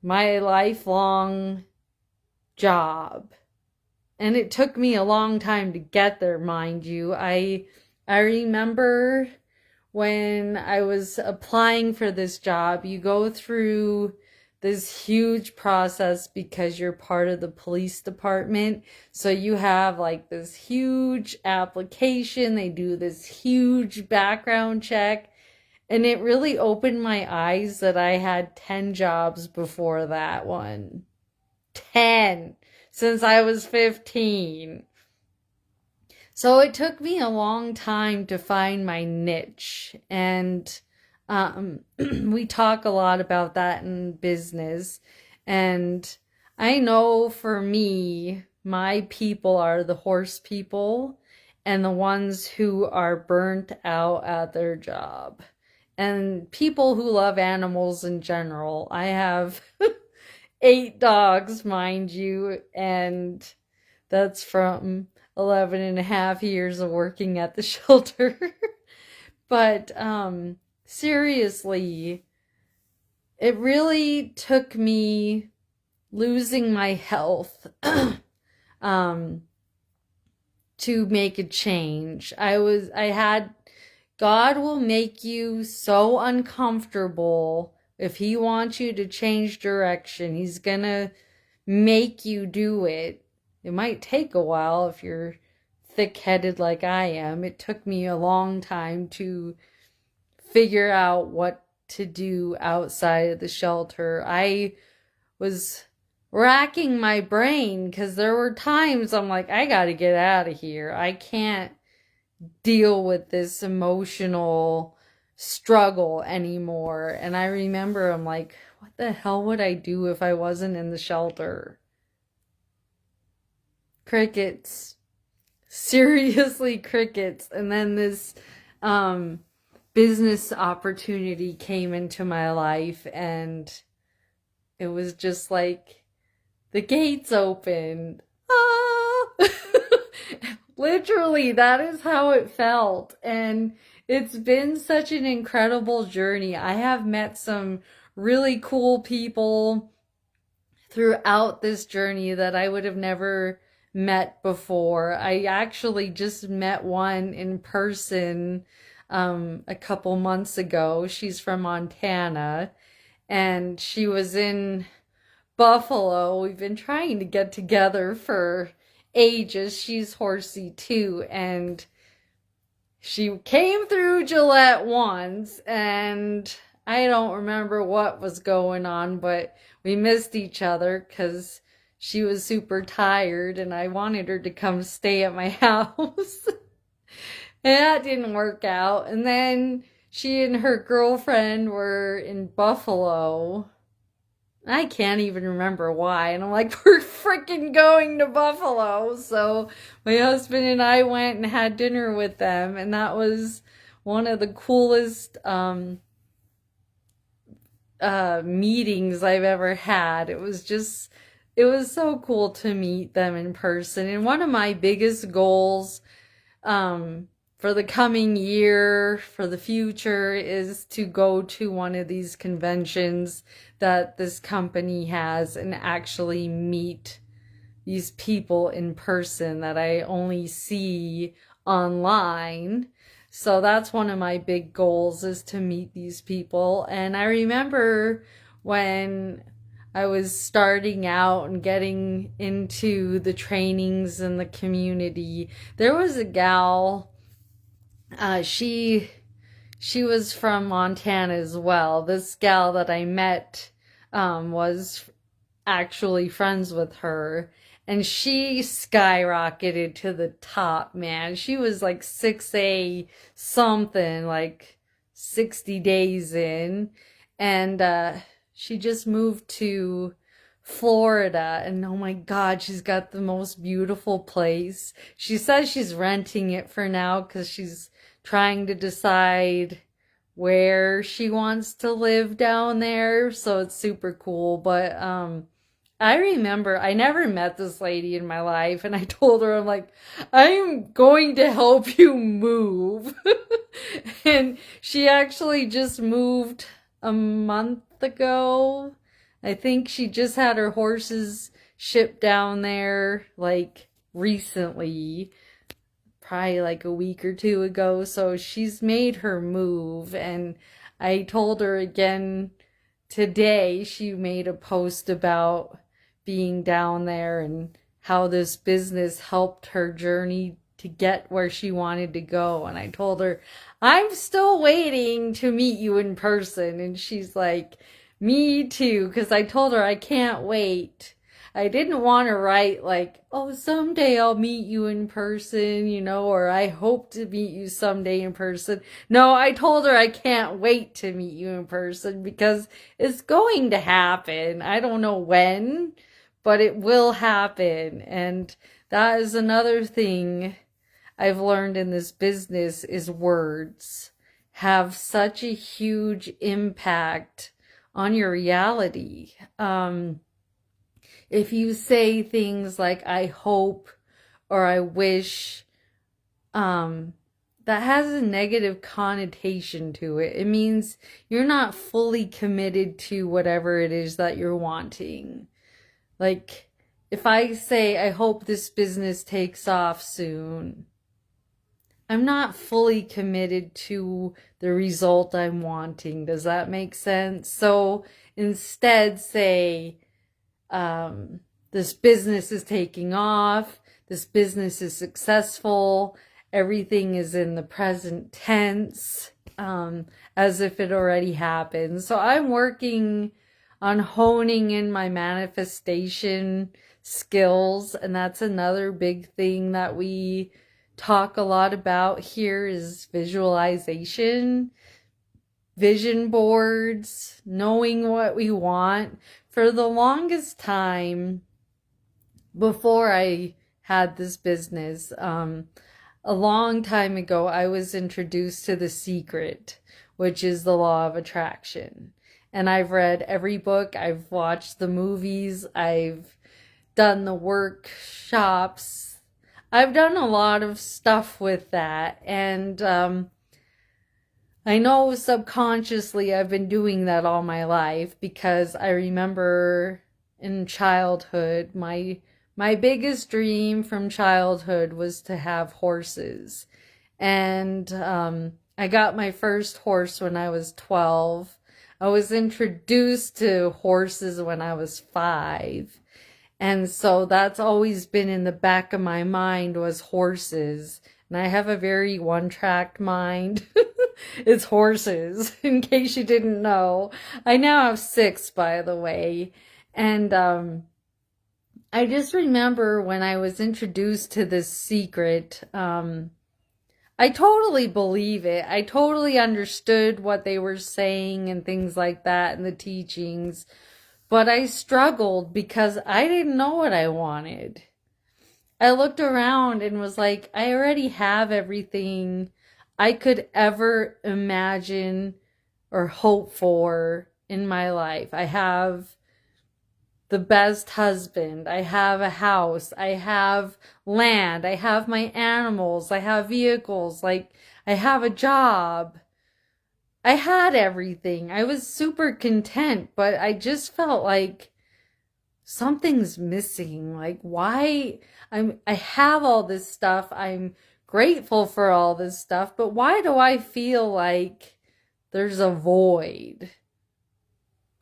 my lifelong job. And it took me a long time to get there, mind you. I remember when I was applying for this job, you go through this huge process because you're part of the police department. So you have like this huge application. They do this huge background check. And it really opened my eyes that I had 10 jobs before that one. 10 since I was 15. So it took me a long time to find my niche. And we talk a lot about that in business. And I know for me, my people are the horse people and the ones who are burnt out at their job. And people who love animals in general. I have 8 dogs, mind you, and that's from 11 and a half years of working at the shelter. But seriously, it really took me losing my health to make a change. God will make you so uncomfortable. If he wants you to change direction, he's gonna make you do it. It might take a while if you're thick-headed like I am. It took me a long time to figure out what to do outside of the shelter. I was racking my brain because there were times I'm like, I gotta get out of here. I can't deal with this emotional struggle anymore. And I remember I'm like, what the hell would I do if I wasn't in the shelter? Crickets. Seriously, crickets. And then this business opportunity came into my life, and it was just like the gates opened. Ah! Literally, that is how it felt. And it's been such an incredible journey. I have met some really cool people throughout this journey that I would have never met before. I actually just met one in person a couple months ago. She's from Montana, and she was in Buffalo. We've been trying to get together for ages. She's horsey too, and she came through Gillette once, and I don't remember what was going on, but we missed each other because she was super tired and I wanted her to come stay at my house. And that didn't work out. And then she and her girlfriend were in Buffalo. I can't even remember why. And I'm like, we're freaking going to Buffalo. So my husband and I went and had dinner with them. And that was one of the coolest meetings I've ever had. It was so cool to meet them in person. And one of my biggest goals for the coming year, for the future, is to go to one of these conventions that this company has and actually meet these people in person that I only see online. So that's one of my big goals, is to meet these people. And I remember when I was starting out and getting into the trainings in the community, there was a gal, she was from Montana as well. This gal that I met was actually friends with her, and she skyrocketed to the top, man. She was like 6A something, like 60 days in, and she just moved to Florida, and oh my God, she's got the most beautiful place. She says she's renting it for now because she's trying to decide where she wants to live down there, so it's super cool. But I remember I never met this lady in my life, and I told her, I'm like, I'm going to help you move. And she actually just moved a month ago. I think she just had her horses shipped down there like recently, probably like a week or two ago. So she's made her move, and I told her again today. She made a post about being down there and how this business helped her journey to get where she wanted to go. And I told her, I'm still waiting to meet you in person. And she's like, me too, because I told her I can't wait. I didn't want to write like, oh, someday I'll meet you in person, you know, or I hope to meet you someday in person. No, I told her I can't wait to meet you in person because it's going to happen. I don't know when, but it will happen. And that is another thing I've learned in this business, is words have such a huge impact on your reality. If you say things like I hope or I wish, that has a negative connotation to it. It means you're not fully committed to whatever it is that you're wanting. Like, if I say I hope this business takes off soon, I'm not fully committed to the result I'm wanting. Does that make sense? So instead say, this business is taking off, this business is successful, everything is in the present tense, as if it already happened. So I'm working on honing in my manifestation skills, and that's another big thing that we talk a lot about here, is visualization, vision boards, knowing what we want. For the longest time before I had this business, a long time ago, I was introduced to The Secret, which is the law of attraction. And I've read every book, I've watched the movies, I've done the workshops, I've done a lot of stuff with that. And I know subconsciously I've been doing that all my life, because I remember in childhood, my biggest dream from childhood was to have horses. And I got my first horse when I was 12. I was introduced to horses when I was 5. And so that's always been in the back of my mind, was horses. And I have a very one-track mind. It's horses, in case you didn't know. I now have 6, by the way. And I just remember when I was introduced to this secret, I totally believe it. I totally understood what they were saying and things like that in the teachings. But I struggled because I didn't know what I wanted. I looked around and was like, I already have everything I could ever imagine or hope for in my life. I have the best husband. I have a house. I have land. I have my animals. I have vehicles. Like, I have a job. I had everything. I was super content, but I just felt like something's missing. Like, why? I have all this stuff. I'm grateful for all this stuff, but why do I feel like there's a void?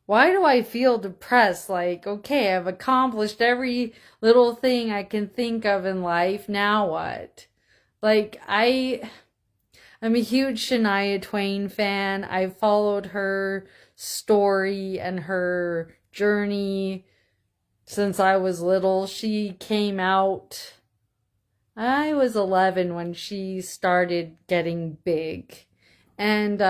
Why do I feel depressed? Like, okay, I've accomplished every little thing I can think of in life. Now what? Like, I'm a huge Shania Twain fan. I've followed her story and her journey since I was little. She came out, I was 11 when she started getting big. And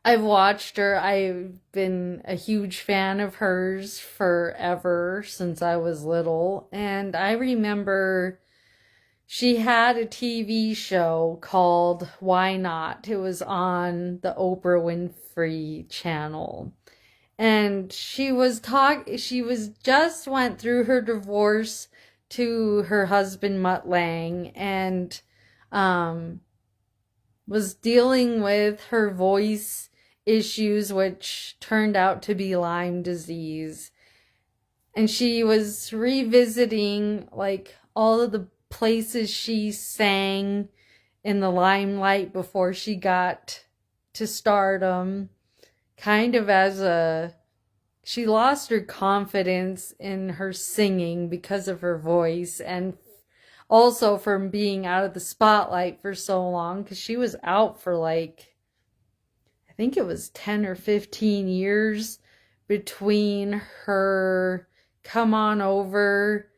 I've watched her. I've been a huge fan of hers forever since I was little. And I remember she had a TV show called Why Not? It was on the Oprah Winfrey channel. And she was just went through her divorce to her husband Mutt Lang, and was dealing with her voice issues, which turned out to be Lyme disease. And she was revisiting like all of the places she sang in the limelight before she got to stardom, kind of she lost her confidence in her singing because of her voice, and also from being out of the spotlight for so long, because she was out for like, I think it was 10 or 15 years between her Come On Over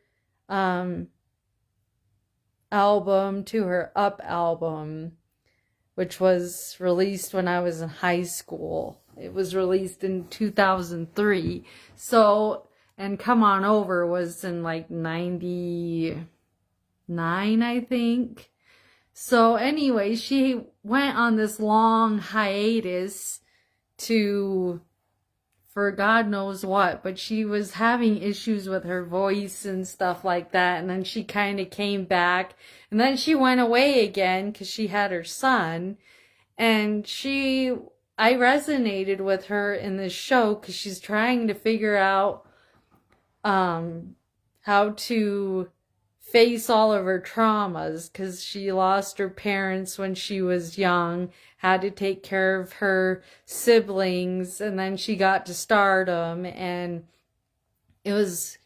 album to her Up album, which was released when I was in high school. It was released in 2003. So, and Come On Over was in like 99, I think. So anyway, she went on this long hiatus for God knows what, but she was having issues with her voice and stuff like that. And then she kind of came back, and then she went away again because she had her son. And I resonated with her in this show because she's trying to figure out how to face all of her traumas, because she lost her parents when she was young, had to take care of her siblings, and then she got to stardom, and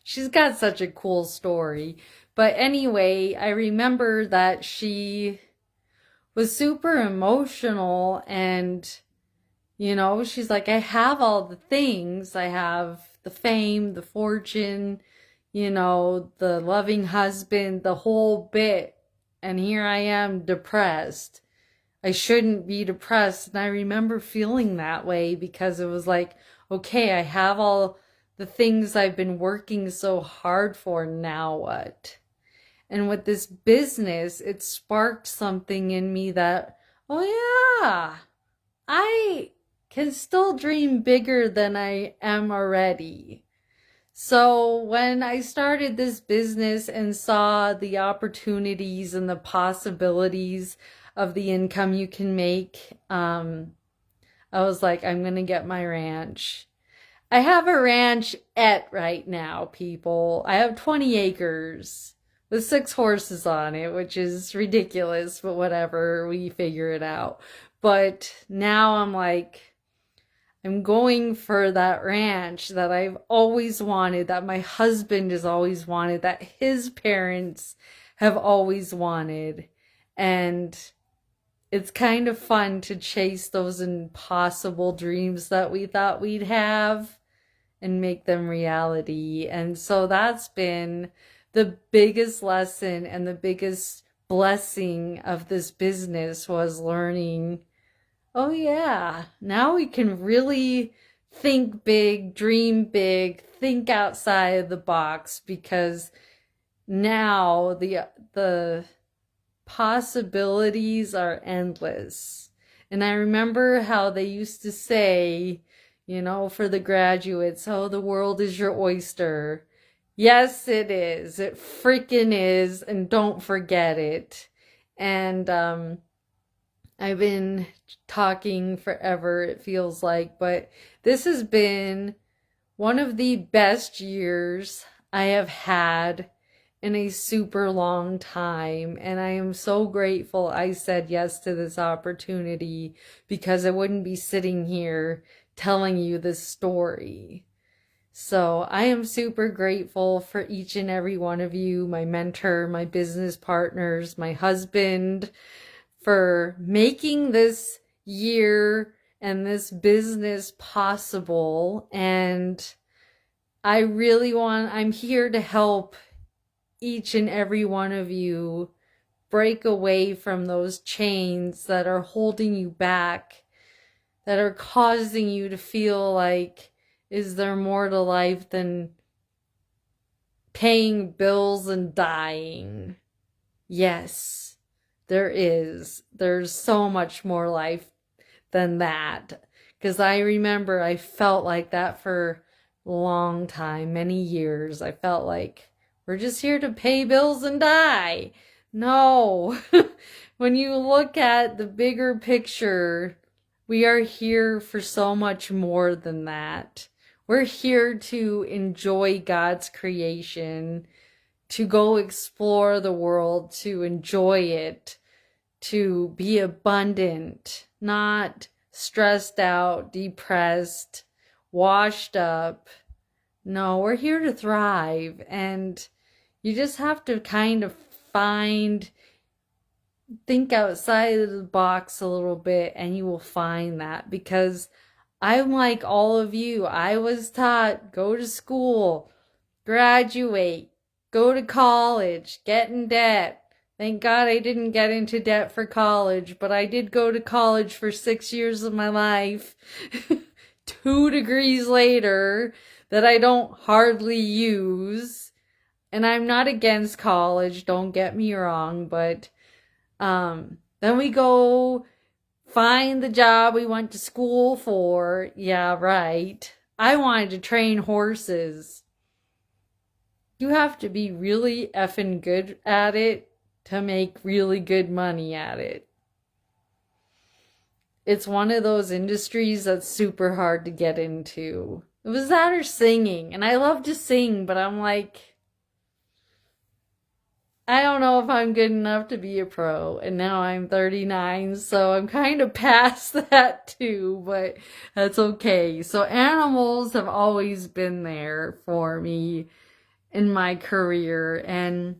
she's got such a cool story. But anyway, I remember that she was super emotional, and she's like, I have all the things. I have the fame, the fortune, the loving husband, the whole bit. And here I am depressed. I shouldn't be depressed. And I remember feeling that way because it was like, okay, I have all the things I've been working so hard for. Now what? And with this business, it sparked something in me that, oh yeah, I can still dream bigger than I am already. So when I started this business and saw the opportunities and the possibilities of the income you can make, I was like, I'm going to get my ranch. I have a ranch-ette right now, people. I have 20 acres with 6 horses on it, which is ridiculous, but whatever, we figure it out. But now I'm like, I'm going for that ranch that I've always wanted, that my husband has always wanted, that his parents have always wanted. And it's kind of fun to chase those impossible dreams that we thought we'd have and make them reality. And so that's been the biggest lesson and the biggest blessing of this business, was learning, oh yeah, now we can really think big, dream big, think outside of the box, because now the possibilities are endless. And I remember how they used to say, for the graduates, oh, the world is your oyster. Yes, it is. It freaking is, and don't forget it. And I've been talking forever, it feels like, but this has been one of the best years I have had in a super long time. And I am so grateful I said yes to this opportunity, because I wouldn't be sitting here telling you this story. So I am super grateful for each and every one of you, my mentor, my business partners, my husband, for making this year and this business possible. And I'm here to help each and every one of you break away from those chains that are holding you back, that are causing you to feel like, is there more to life than paying bills and dying? Yes, there is. There's so much more life than that. Because I remember I felt like that for a long time, many years. I felt like we're just here to pay bills and die. No. When you look at the bigger picture, we are here for so much more than that. We're here to enjoy God's creation, to go explore the world, to enjoy it, to be abundant, not stressed out, depressed, washed up. No, we're here to thrive. And you just have to kind of think outside of the box a little bit, and you will find that. Because I'm like all of you. I was taught, go to school, graduate, go to college, get in debt. Thank God I didn't get into debt for college, but I did go to college for 6 years of my life. 2 degrees later that I don't hardly use. And I'm not against college, don't get me wrong, but then we go find the job we went to school for. Yeah, right. I wanted to train horses. You have to be really effing good at it to make really good money at it. It's one of those industries that's super hard to get into. It was that or singing, and I love to sing, but I'm like, I don't know if I'm good enough to be a pro. And now I'm 39, so I'm kind of past that too, but that's okay. So animals have always been there for me in my career. And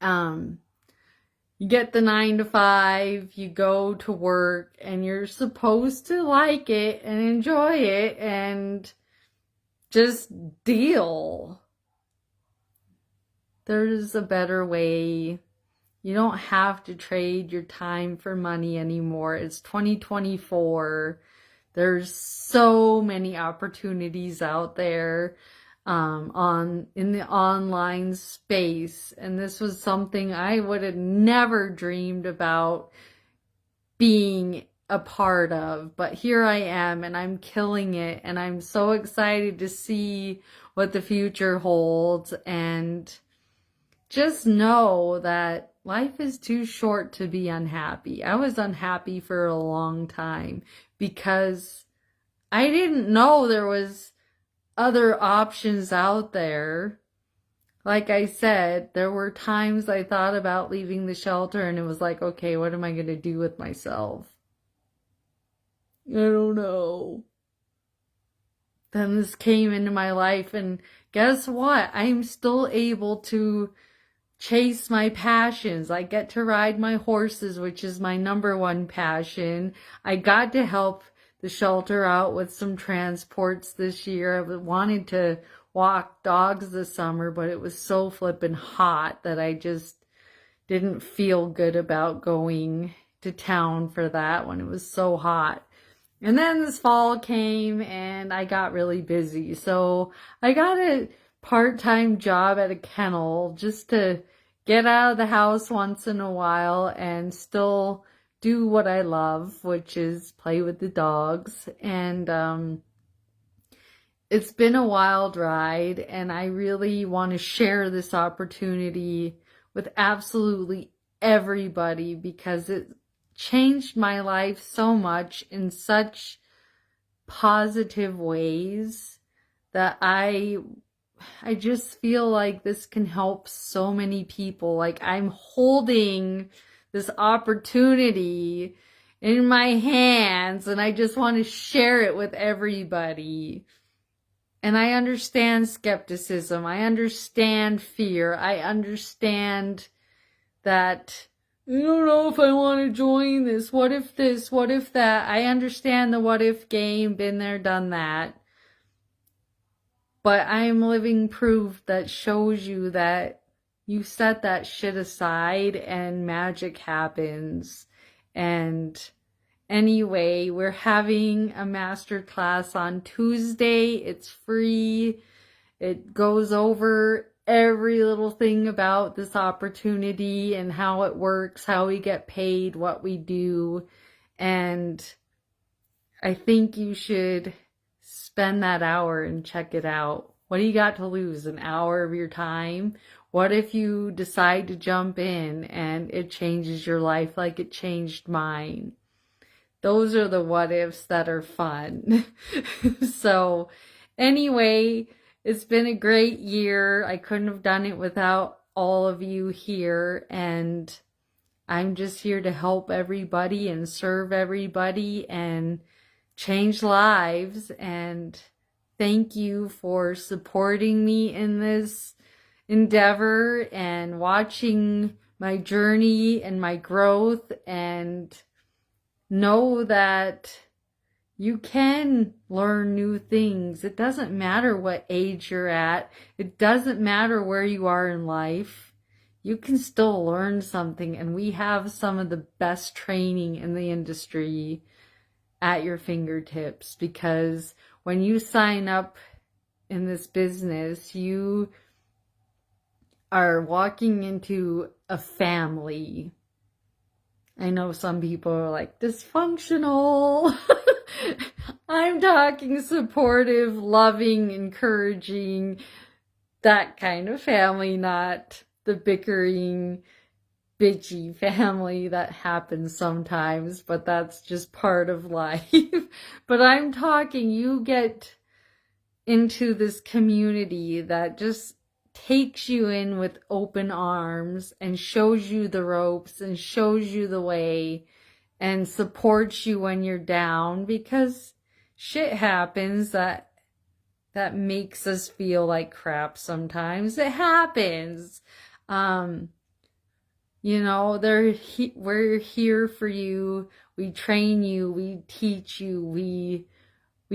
you get the 9 to 5, you go to work, and you're supposed to like it and enjoy it and just deal. There's a better way. You don't have to trade your time for money anymore. It's 2024. There's so many opportunities out there in the online space, and this was something I would have never dreamed about being a part of, but here I am, and I'm killing it, and I'm so excited to see what the future holds. And just know that life is too short to be unhappy. I was unhappy for a long time because I didn't know there was other options out there. Like I said, there were times I thought about leaving the shelter, and it was like, okay, what am I going to do with myself? I don't know. Then this came into my life, and guess what? I'm still able to chase my passions. I get to ride my horses, which is my number one passion. I got to help the shelter out with some transports this year. I wanted to walk dogs this summer, but it was so flippin' hot that I just didn't feel good about going to town for that when it was so hot. And then this fall came and I got really busy. So I got a part-time job at a kennel just to get out of the house once in a while and still do what I love, which is play with the dogs. And it's been a wild ride, and I really want to share this opportunity with absolutely everybody because it changed my life so much in such positive ways that I I just feel like this can help so many people. Like I'm holding this opportunity in my hands and I just want to share it with everybody. And I understand skepticism. I understand fear. I understand that I don't know if I want to join this. What if this? What if that? I understand the what if game. Been there, done that. But I am living proof that shows you that you set that shit aside and magic happens. And anyway, we're having a master class on Tuesday. It's free. It goes over every little thing about this opportunity and how it works, how we get paid, what we do. And I think you should spend that hour and check it out. What do you got to lose? An hour of your time? What if you decide to jump in and it changes your life like it changed mine? Those are the what ifs that are fun. So anyway, it's been a great year. I couldn't have done it without all of you here, and I'm just here to help everybody and serve everybody and change lives. And thank you for supporting me in this endeavor and watching my journey and my growth, and know that you can learn new things. It doesn't matter what age you're at. It doesn't matter where you are in life. You can still learn something, and we have some of the best training in the industry at your fingertips, because when you sign up in this business, you are walking into a family. I know some people are like, dysfunctional. I'm talking supportive, loving, encouraging, that kind of family, not the bickering, bitchy family that happens sometimes, but that's just part of life. But I'm talking, you get into this community that just takes you in with open arms and shows you the ropes and shows you the way and supports you when you're down, because shit happens that makes us feel like crap sometimes. It happens. You know, we're here for you. We train you, we teach you, we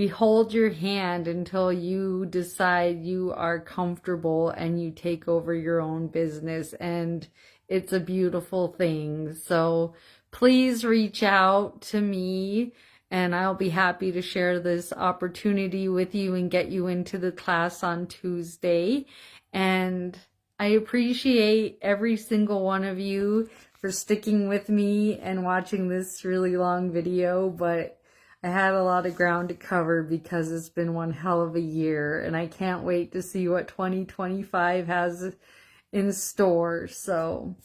hold your hand until you decide you are comfortable and you take over your own business, and it's a beautiful thing. So please reach out to me and I'll be happy to share this opportunity with you and get you into the class on Tuesday. And I appreciate every single one of you for sticking with me and watching this really long video, but I had a lot of ground to cover because it's been one hell of a year, and I can't wait to see what 2025 has in store. So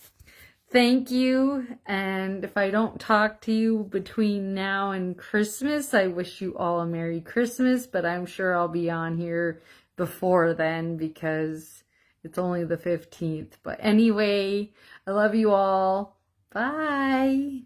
thank you, and if I don't talk to you between now and Christmas, I wish you all a Merry Christmas, but I'm sure I'll be on here before then because it's only the 15th. But anyway, I love you all. Bye.